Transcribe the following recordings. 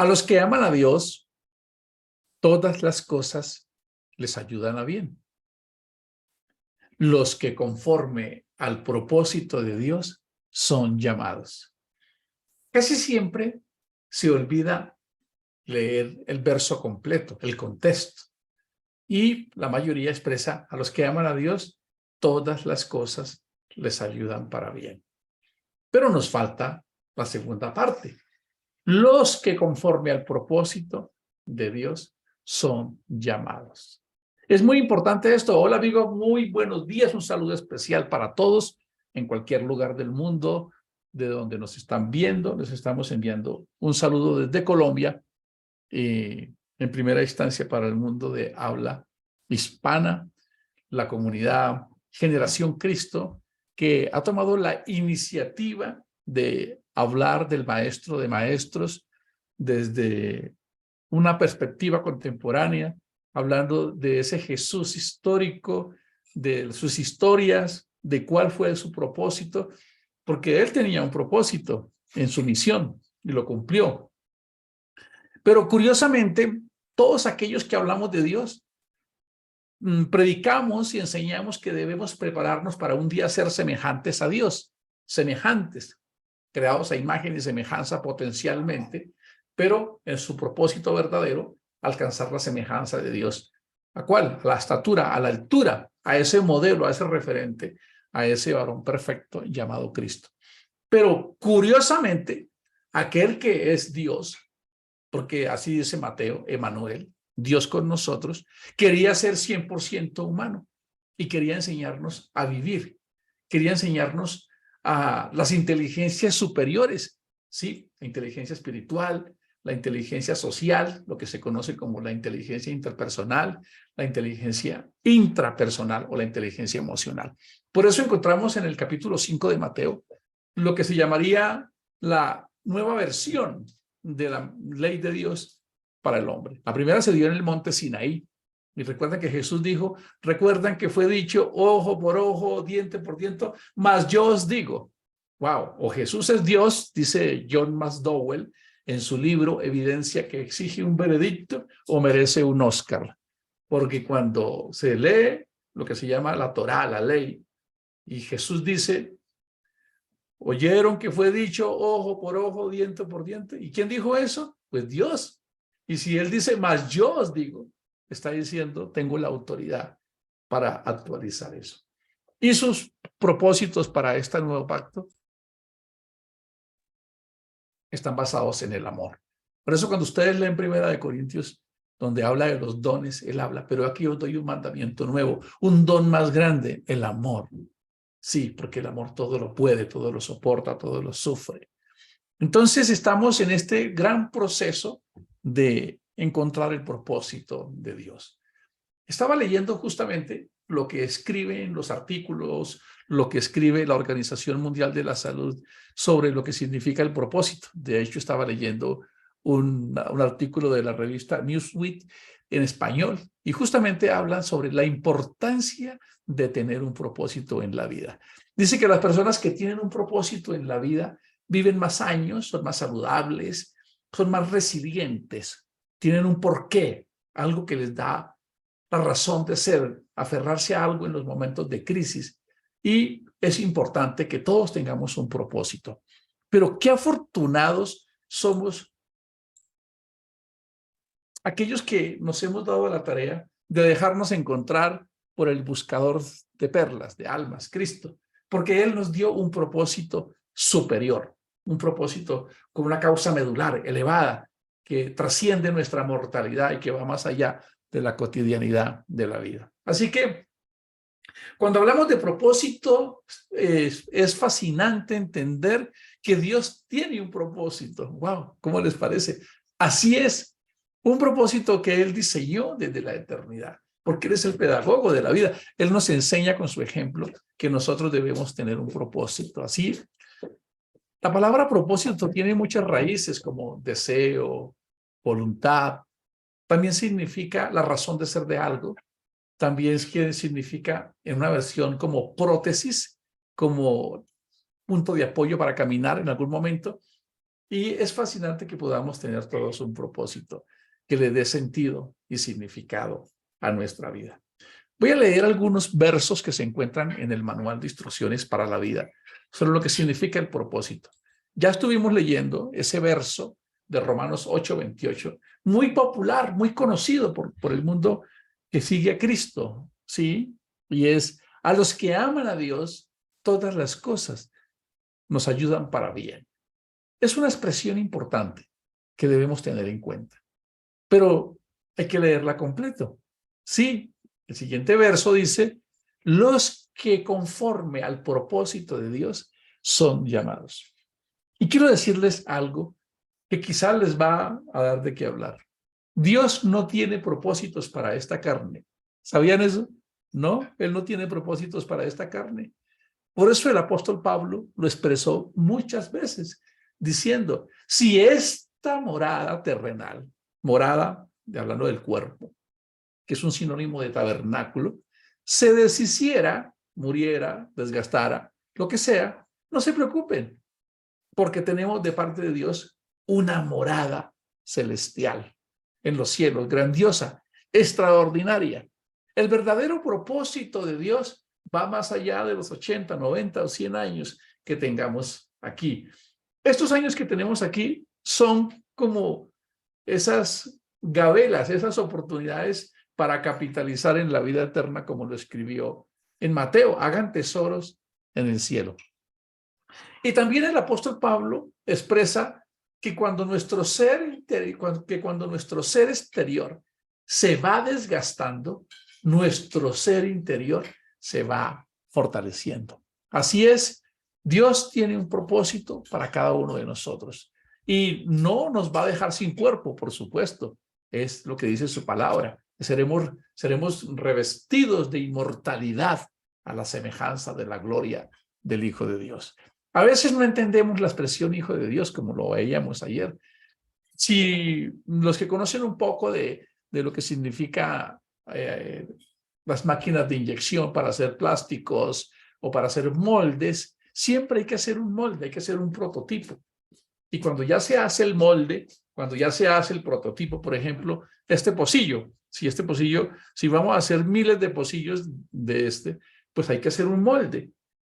A los que aman a Dios, todas las cosas les ayudan a bien. Los que conforme al propósito de Dios son llamados. Casi siempre se olvida leer el verso completo, el contexto. Y la mayoría expresa: a los que aman a Dios, todas las cosas les ayudan para bien. Pero nos falta la segunda parte. Los que conforme al propósito de Dios son llamados. Es muy importante esto. Hola, amigo, muy buenos días. Un saludo especial para todos en cualquier lugar del mundo de donde nos están viendo. Les estamos enviando un saludo desde Colombia, en primera instancia para el mundo de habla hispana, la comunidad Generación Cristo, que ha tomado la iniciativa de hablar del Maestro de Maestros desde una perspectiva contemporánea, hablando de ese Jesús histórico, de sus historias, de cuál fue su propósito, porque él tenía un propósito en su misión y lo cumplió. Pero curiosamente, todos aquellos que hablamos de Dios, predicamos y enseñamos que debemos prepararnos para un día ser semejantes a Dios, semejantes, creados a imagen y semejanza potencialmente, pero en su propósito verdadero, alcanzar la semejanza de Dios. ¿A cuál? A la estatura, a la altura, a ese modelo, a ese referente, a ese varón perfecto llamado Cristo. Pero curiosamente, aquel que es Dios, porque así dice Mateo, Emmanuel, Dios con nosotros, quería ser 100% humano y quería enseñarnos a vivir, quería enseñarnos a las inteligencias superiores, ¿sí? La inteligencia espiritual, la inteligencia social, lo que se conoce como la inteligencia interpersonal, la inteligencia intrapersonal o la inteligencia emocional. Por eso encontramos en el capítulo 5 de Mateo lo que se llamaría la nueva versión de la ley de Dios para el hombre. La primera se dio en el monte Sinaí. Y recuerdan que Jesús dijo, recuerdan que fue dicho ojo por ojo, diente por diente, mas yo os digo. Wow, o Jesús es Dios, dice John McDowell en su libro Evidencia que exige un veredicto o merece un Oscar. Porque cuando se lee lo que se llama la Torá, la ley, y Jesús dice, oyeron que fue dicho ojo por ojo, diente por diente. ¿Y quién dijo eso? Pues Dios. Y si él dice, mas yo os digo, está diciendo, tengo la autoridad para actualizar eso. Y sus propósitos para este nuevo pacto están basados en el amor. Por eso cuando ustedes leen Primera de Corintios, donde habla de los dones, él habla, pero aquí os doy un mandamiento nuevo, un don más grande, el amor. Sí, porque el amor todo lo puede, todo lo soporta, todo lo sufre. Entonces estamos en este gran proceso de encontrar el propósito de Dios. Estaba leyendo justamente lo que escriben los artículos, lo que escribe la Organización Mundial de la Salud sobre lo que significa el propósito. De hecho, estaba leyendo un artículo de la revista Newsweek en español y justamente hablan sobre la importancia de tener un propósito en la vida. Dice que las personas que tienen un propósito en la vida viven más años, son más saludables, son más resilientes, tienen un porqué, algo que les da la razón de ser, aferrarse a algo en los momentos de crisis. Y es importante que todos tengamos un propósito. Pero qué afortunados somos aquellos que nos hemos dado la tarea de dejarnos encontrar por el buscador de perlas, de almas, Cristo, porque Él nos dio un propósito superior, un propósito con una causa medular, elevada, que trasciende nuestra mortalidad y que va más allá de la cotidianidad de la vida. Así que cuando hablamos de propósito, es fascinante entender que Dios tiene un propósito. ¡Wow! ¿Cómo les parece? Así es, un propósito que Él diseñó desde la eternidad, porque Él es el pedagogo de la vida. Él nos enseña con su ejemplo que nosotros debemos tener un propósito. Así, la palabra propósito tiene muchas raíces como deseo, voluntad. También significa la razón de ser de algo. También significa en una versión como prótesis, como punto de apoyo para caminar en algún momento. Y es fascinante que podamos tener todos un propósito que le dé sentido y significado a nuestra vida. Voy a leer algunos versos que se encuentran en el Manual de Instrucciones para la Vida sobre lo que significa el propósito. Ya estuvimos leyendo ese verso de Romanos 8:28, muy popular, muy conocido por el mundo que sigue a Cristo, ¿sí? Y es, a los que aman a Dios, todas las cosas nos ayudan para bien. Es una expresión importante que debemos tener en cuenta, pero hay que leerla completo. Sí, el siguiente verso dice, los que conforme al propósito de Dios son llamados. Y quiero decirles algo que quizá les va a dar de qué hablar. Dios no tiene propósitos para esta carne. ¿Sabían eso? No, Él no tiene propósitos para esta carne. Por eso el apóstol Pablo lo expresó muchas veces, diciendo, si esta morada terrenal, morada, hablando del cuerpo, que es un sinónimo de tabernáculo, se deshiciera, muriera, desgastara, lo que sea, no se preocupen, porque tenemos de parte de Dios una morada celestial en los cielos, grandiosa, extraordinaria. El verdadero propósito de Dios va más allá de los 80, 90 o 100 años que tengamos aquí. Estos años que tenemos aquí son como esas gabelas, esas oportunidades para capitalizar en la vida eterna, como lo escribió en Mateo, hagan tesoros en el cielo. Y también el apóstol Pablo expresa que cuando nuestro ser exterior se va desgastando, nuestro ser interior se va fortaleciendo. Así es, Dios tiene un propósito para cada uno de nosotros y no nos va a dejar sin cuerpo, por supuesto. Es lo que dice su palabra. Seremos revestidos de inmortalidad a la semejanza de la gloria del Hijo de Dios. A veces no entendemos la expresión Hijo de Dios como lo veíamos ayer. Si los que conocen un poco de lo que significa las máquinas de inyección para hacer plásticos o para hacer moldes, siempre hay que hacer un molde, hay que hacer un prototipo. Y cuando ya se hace el molde, cuando ya se hace el prototipo, por ejemplo, este pocillo, si vamos a hacer miles de pocillos de pues hay que hacer un molde.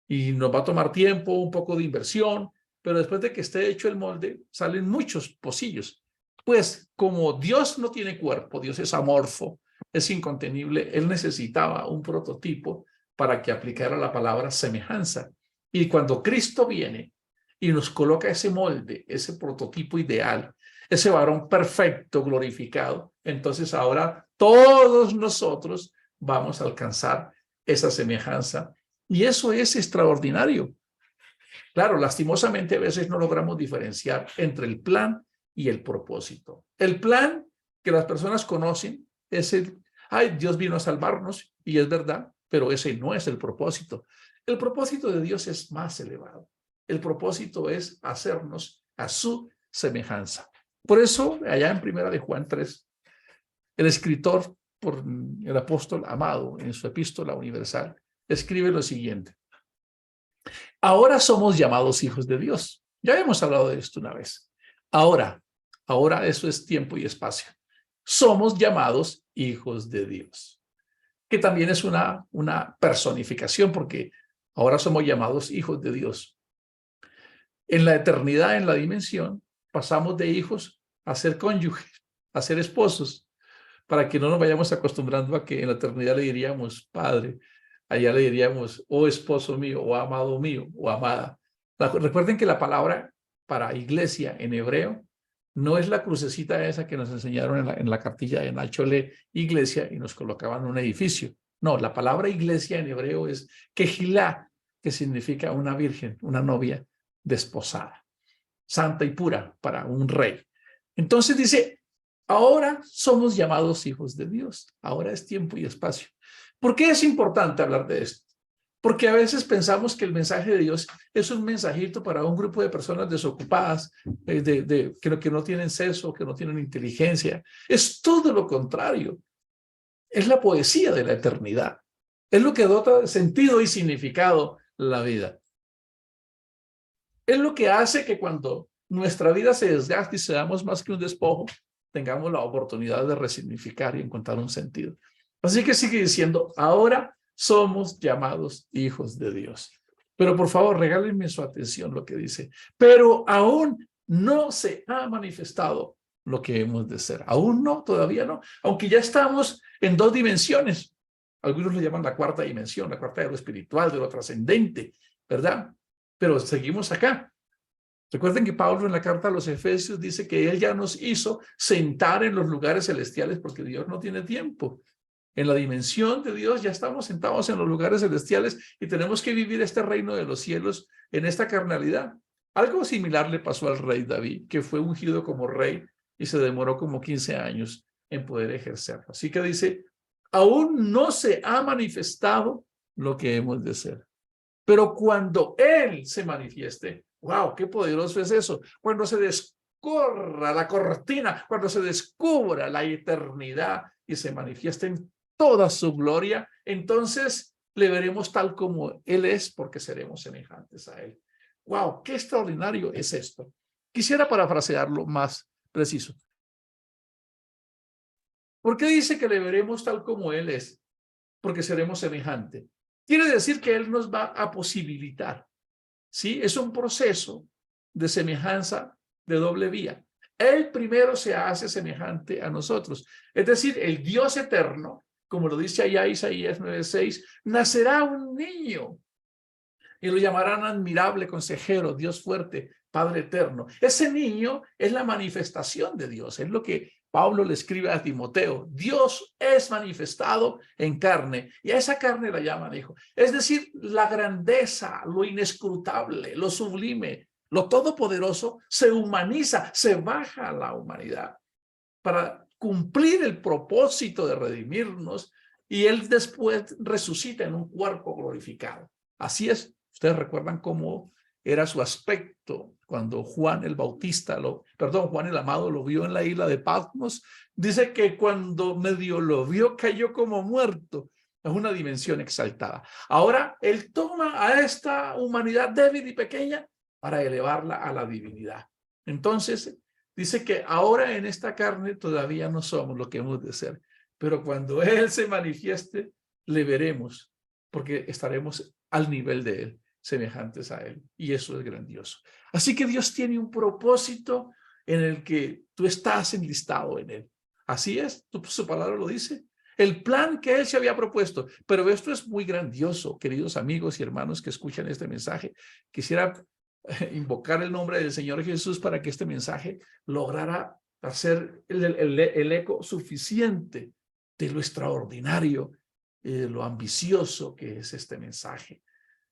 Y nos va a tomar tiempo, un poco de inversión, pero después de que esté hecho el molde, salen muchos pocillos. Pues como Dios no tiene cuerpo, Dios es amorfo, es incontenible, Él necesitaba un prototipo para que aplicara la palabra semejanza. Y cuando Cristo viene y nos coloca ese molde, ese prototipo ideal, ese varón perfecto, glorificado, entonces ahora todos nosotros vamos a alcanzar esa semejanza. Y eso es extraordinario. Claro, lastimosamente a veces no logramos diferenciar entre el plan y el propósito. El plan que las personas conocen es Dios vino a salvarnos, y es verdad, pero ese no es el propósito. El propósito de Dios es más elevado. El propósito es hacernos a su semejanza. Por eso, allá en Primera de Juan 3, el escritor, por el apóstol Amado, en su epístola universal, escribe lo siguiente. Ahora somos llamados hijos de Dios. Ya hemos hablado de esto una vez. Ahora eso es tiempo y espacio. Somos llamados hijos de Dios, que también es una personificación, porque ahora somos llamados hijos de Dios. En la eternidad, en la dimensión, pasamos de hijos a ser cónyuges, a ser esposos, para que no nos vayamos acostumbrando a que en la eternidad le diríamos padre, allá le diríamos oh esposo mío, o amado mío, o amada. Recuerden que la palabra para iglesia en hebreo no es la crucecita esa que nos enseñaron en la cartilla de Nacho Le iglesia y nos colocaban en un edificio. No, la palabra iglesia en hebreo es kehilá, que significa una virgen, una novia desposada, santa y pura para un rey. Entonces dice, ahora somos llamados hijos de Dios. Ahora es tiempo y espacio. ¿Por qué es importante hablar de esto? Porque a veces pensamos que el mensaje de Dios es un mensajito para un grupo de personas desocupadas, que no tienen seso, que no tienen inteligencia. Es todo lo contrario. Es la poesía de la eternidad. Es lo que dota de sentido y significado la vida. Es lo que hace que cuando nuestra vida se desgaste y seamos más que un despojo, tengamos la oportunidad de resignificar y encontrar un sentido. Así que sigue diciendo, ahora somos llamados hijos de Dios. Pero por favor, regálenme su atención lo que dice. Pero aún no se ha manifestado lo que hemos de ser. Aún no, todavía no. Aunque ya estamos en 2 dimensiones. Algunos le llaman la 4ª dimensión, la 4ª de lo espiritual, de lo trascendente, ¿verdad? Pero seguimos acá. Recuerden que Pablo en la carta a los Efesios dice que él ya nos hizo sentar en los lugares celestiales porque Dios no tiene tiempo. En la dimensión de Dios ya estamos sentados en los lugares celestiales y tenemos que vivir este reino de los cielos en esta carnalidad. Algo similar le pasó al rey David, que fue ungido como rey y se demoró como 15 años en poder ejercerlo. Así que dice, aún no se ha manifestado lo que hemos de ser. Pero cuando Él se manifieste, ¡wow! ¡Qué poderoso es eso! Cuando se descorra la cortina, cuando se descubra la eternidad y se manifieste en toda su gloria, entonces le veremos tal como Él es, porque seremos semejantes a Él. ¡Wow! ¡Qué extraordinario es esto! Quisiera parafrasearlo más preciso. ¿Por qué dice que le veremos tal como Él es? Porque seremos semejantes. Quiere decir que Él nos va a posibilitar, ¿sí? Es un proceso de semejanza de doble vía. Él primero se hace semejante a nosotros. Es decir, el Dios eterno, como lo dice allá Isaías 9:6, nacerá un niño y lo llamarán admirable consejero, Dios fuerte, Padre eterno. Ese niño es la manifestación de Dios, es lo que Pablo le escribe a Timoteo. Dios es manifestado en carne y a esa carne la llaman hijo. Es decir, la grandeza, lo inescrutable, lo sublime, lo todopoderoso se humaniza, se baja a la humanidad para cumplir el propósito de redimirnos y él después resucita en un cuerpo glorificado. Así es. Ustedes recuerdan cómo era su aspecto cuando Juan el Bautista, Juan el Amado lo vio en la isla de Patmos. Dice que cuando medio lo vio cayó como muerto. Es una dimensión exaltada. Ahora él toma a esta humanidad débil y pequeña para elevarla a la divinidad. Entonces dice que ahora en esta carne todavía no somos lo que hemos de ser, pero cuando Él se manifieste, le veremos, porque estaremos al nivel de Él, semejantes a Él, y eso es grandioso. Así que Dios tiene un propósito en el que tú estás enlistado en Él. Así es, su palabra lo dice. El plan que Él se había propuesto, pero esto es muy grandioso, queridos amigos y hermanos que escuchan este mensaje. Quisiera invocar el nombre del Señor Jesús para que este mensaje lograra hacer el eco suficiente de lo extraordinario y de lo ambicioso que es este mensaje.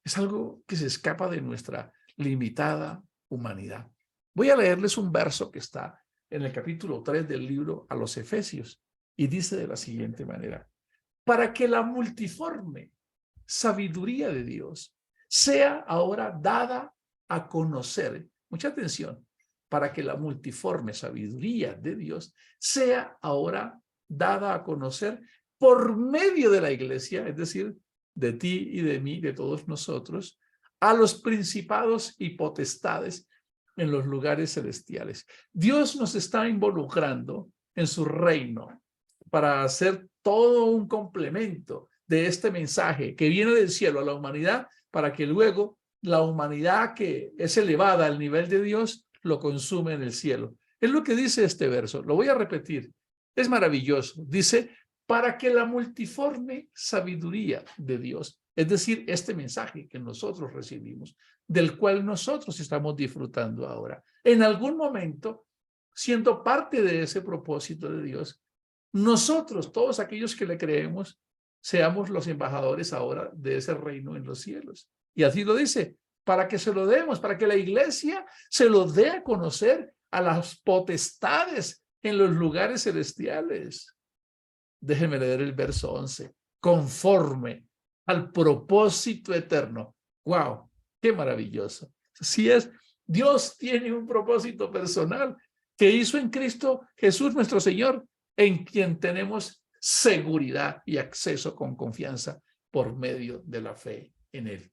Es algo que se escapa de nuestra limitada humanidad. Voy a leerles un verso que está en el capítulo 3 del libro a los Efesios y dice de la siguiente manera: para que la multiforme sabiduría de Dios sea ahora dada a conocer, mucha atención, para que la multiforme sabiduría de Dios sea ahora dada a conocer por medio de la iglesia, es decir, de ti y de mí, de todos nosotros, a los principados y potestades en los lugares celestiales. Dios nos está involucrando en su reino para hacer todo un complemento de este mensaje que viene del cielo a la humanidad, para que luego la humanidad que es elevada al nivel de Dios lo consume en el cielo. Es lo que dice este verso. Lo voy a repetir. Es maravilloso. Dice, para que la multiforme sabiduría de Dios, es decir, este mensaje que nosotros recibimos, del cual nosotros estamos disfrutando ahora, en algún momento, siendo parte de ese propósito de Dios, nosotros, todos aquellos que le creemos, seamos los embajadores ahora de ese reino en los cielos. Y así lo dice, para que se lo demos, para que la iglesia se lo dé a conocer a las potestades en los lugares celestiales. Déjenme leer el verso 11. Conforme al propósito eterno. ¡Wow! ¡Qué maravilloso! Así es, Dios tiene un propósito personal que hizo en Cristo Jesús nuestro Señor, en quien tenemos seguridad y acceso con confianza por medio de la fe en Él.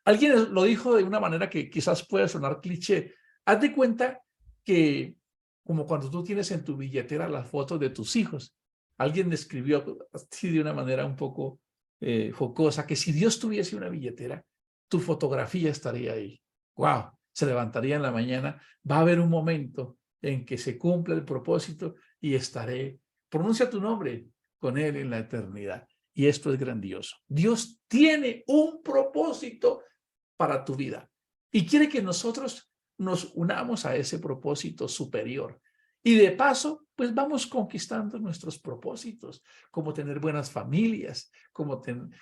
Alguien lo dijo de una manera que quizás pueda sonar cliché, Haz de cuenta que, como cuando tú tienes en tu billetera las fotos de tus hijos, alguien me escribió así de una manera un poco jocosa, que si Dios tuviese una billetera, tu fotografía estaría ahí. ¡Wow! Se levantaría en la mañana, va a haber un momento en que se cumpla el propósito y estaré, pronuncia tu nombre, con Él en la eternidad. Y esto es grandioso. Dios tiene un propósito para tu vida y quiere que nosotros nos unamos a ese propósito superior. Y de paso, pues vamos conquistando nuestros propósitos, como tener buenas familias, como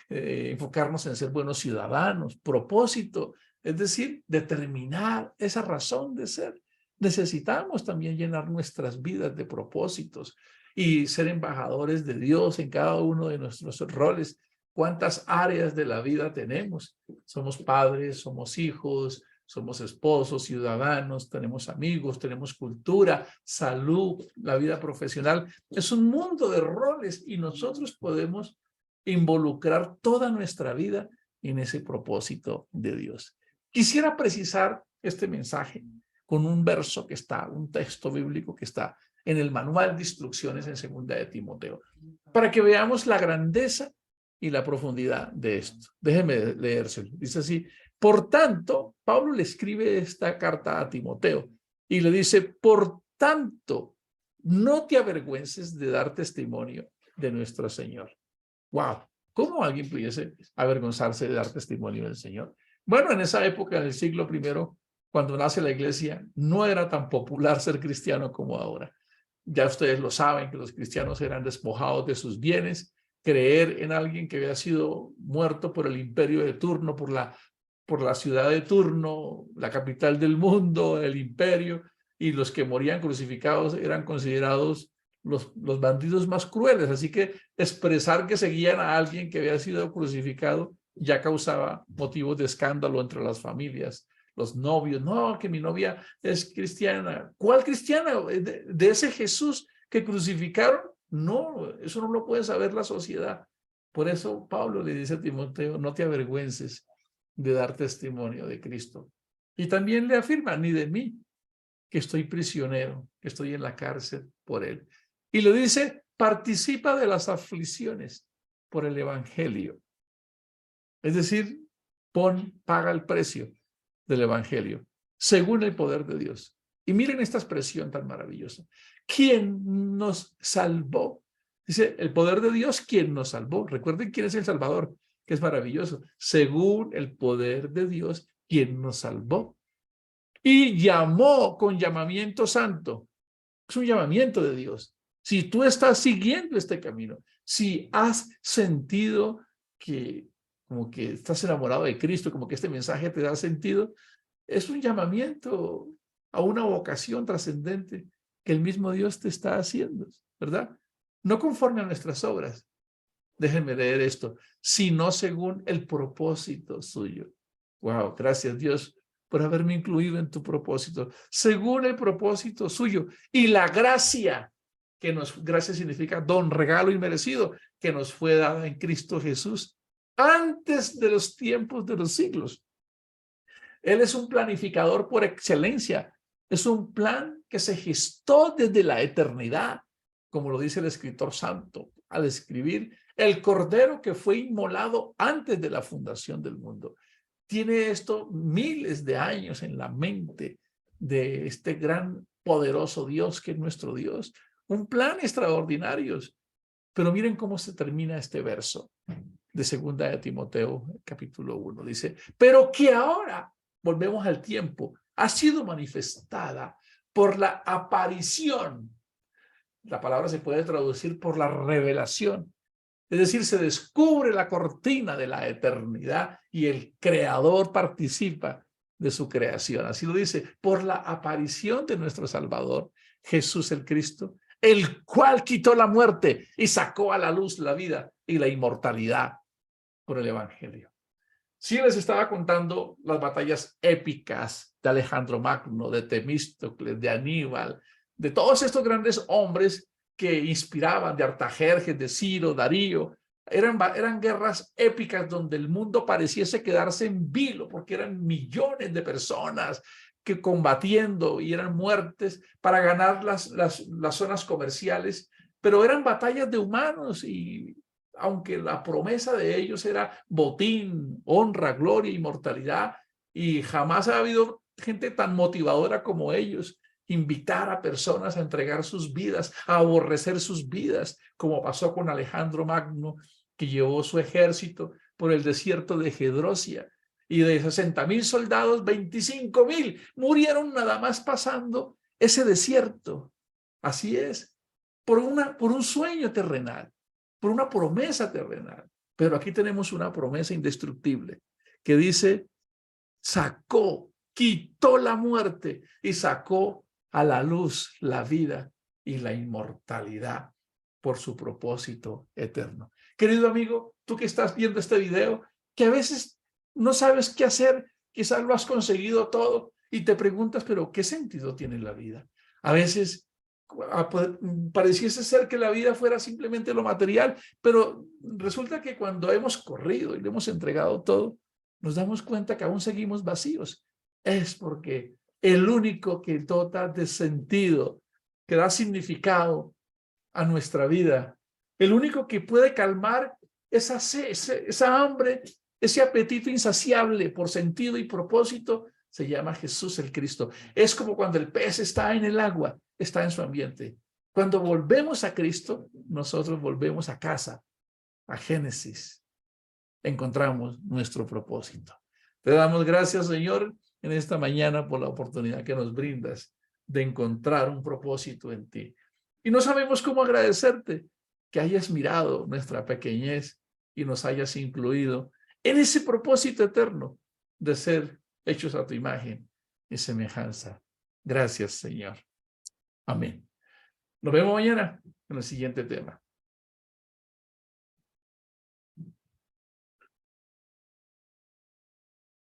enfocarnos en ser buenos ciudadanos, propósito, es decir, determinar esa razón de ser. Necesitamos también llenar nuestras vidas de propósitos y ser embajadores de Dios en cada uno de nuestros roles. ¿Cuántas áreas de la vida tenemos? Somos padres, somos hijos, somos esposos, ciudadanos, tenemos amigos, tenemos cultura, salud, la vida profesional. Es un mundo de roles y nosotros podemos involucrar toda nuestra vida en ese propósito de Dios. Quisiera precisar este mensaje con un verso que está, un texto bíblico que está en el manual de instrucciones en 2 de Timoteo, para que veamos la grandeza y la profundidad de esto. Déjeme leérselo. Dice así: por tanto, Pablo le escribe esta carta a Timoteo y le dice: por tanto, no te avergüences de dar testimonio de nuestro Señor. ¡Wow! ¿Cómo alguien pudiese avergonzarse de dar testimonio del Señor? Bueno, en esa época, en el siglo I, cuando nace la iglesia, no era tan popular ser cristiano como ahora. Ya ustedes lo saben, que los cristianos eran despojados de sus bienes. Creer en alguien que había sido muerto por el imperio de turno, por la ciudad de turno, la capital del mundo, el imperio, y los que morían crucificados eran considerados los bandidos más crueles. Así que expresar que seguían a alguien que había sido crucificado ya causaba motivos de escándalo entre las familias. Los novios: no, que mi novia es cristiana. ¿Cuál cristiana? ¿De ese Jesús que crucificaron? No, eso no lo puede saber la sociedad. Por eso Pablo le dice a Timoteo: no te avergüences de dar testimonio de Cristo. Y también le afirma: ni de mí, que estoy prisionero, que estoy en la cárcel por él. Y le dice: participa de las aflicciones por el evangelio. Es decir, paga el precio del evangelio, según el poder de Dios. Y miren esta expresión tan maravillosa: ¿quién nos salvó? Dice, el poder de Dios, ¿quién nos salvó? Recuerden quién es el Salvador, que es maravilloso. Según el poder de Dios, ¿quién nos salvó? Y llamó con llamamiento santo. Es un llamamiento de Dios. Si tú estás siguiendo este camino, si has sentido que como que estás enamorado de Cristo, como que este mensaje te da sentido, es un llamamiento a una vocación trascendente que el mismo Dios te está haciendo, ¿verdad? No conforme a nuestras obras, déjenme leer esto, sino según el propósito suyo. Wow, gracias Dios por haberme incluido en tu propósito, según el propósito suyo y la gracia gracia significa don, regalo inmerecido, que nos fue dada en Cristo Jesús antes de los tiempos de los siglos. Él es un planificador por excelencia. Es un plan que se gestó desde la eternidad, como lo dice el escritor santo al escribir: el cordero que fue inmolado antes de la fundación del mundo. Tiene esto miles de años en la mente de este gran, poderoso Dios que es nuestro Dios. Un plan extraordinario. Pero miren cómo se termina este verso de 2 de Timoteo, capítulo 1. Dice: pero que ahora, volvemos al tiempo, ha sido manifestada por la aparición. La palabra se puede traducir por la revelación. Es decir, se descubre la cortina de la eternidad y el creador participa de su creación. Así lo dice: por la aparición de nuestro Salvador, Jesús el Cristo, el cual quitó la muerte y sacó a la luz la vida y la inmortalidad por el evangelio. Sí, les estaba contando las batallas épicas de Alejandro Magno, de Temístocles, de Aníbal, de todos estos grandes hombres que inspiraban, de Artajerjes, de Ciro, Darío. Eran guerras épicas donde el mundo pareciese quedarse en vilo, porque eran millones de personas que combatiendo y eran muertes para ganar las zonas comerciales, pero eran batallas de humanos y aunque la promesa de ellos era botín, honra, gloria, inmortalidad, y jamás ha habido gente tan motivadora como ellos, invitar a personas a entregar sus vidas, a aborrecer sus vidas, como pasó con Alejandro Magno, que llevó su ejército por el desierto de Gedrosia, y de 60,000 soldados, 25,000 murieron nada más pasando ese desierto. Así es, por un sueño terrenal, por una promesa terrenal. Pero aquí tenemos una promesa indestructible que dice, quitó la muerte y sacó a la luz la vida y la inmortalidad por su propósito eterno. Querido amigo, tú que estás viendo este video, que a veces no sabes qué hacer, quizás lo has conseguido todo y te preguntas, pero ¿qué sentido tiene la vida? A veces pareciese ser que la vida fuera simplemente lo material, pero resulta que cuando hemos corrido y le hemos entregado todo, nos damos cuenta que aún seguimos vacíos. Es porque el único que dota de sentido, que da significado a nuestra vida, el único que puede calmar esa hambre, ese apetito insaciable por sentido y propósito, se llama Jesús el Cristo. Es como cuando el pez está en el agua, está en su ambiente. Cuando volvemos a Cristo, nosotros volvemos a casa, a Génesis. Encontramos nuestro propósito. Te damos gracias, Señor, en esta mañana por la oportunidad que nos brindas de encontrar un propósito en ti. Y no sabemos cómo agradecerte que hayas mirado nuestra pequeñez y nos hayas incluido en ese propósito eterno de ser hechos a tu imagen y semejanza. Gracias, Señor. Amén. Nos vemos mañana en el siguiente tema.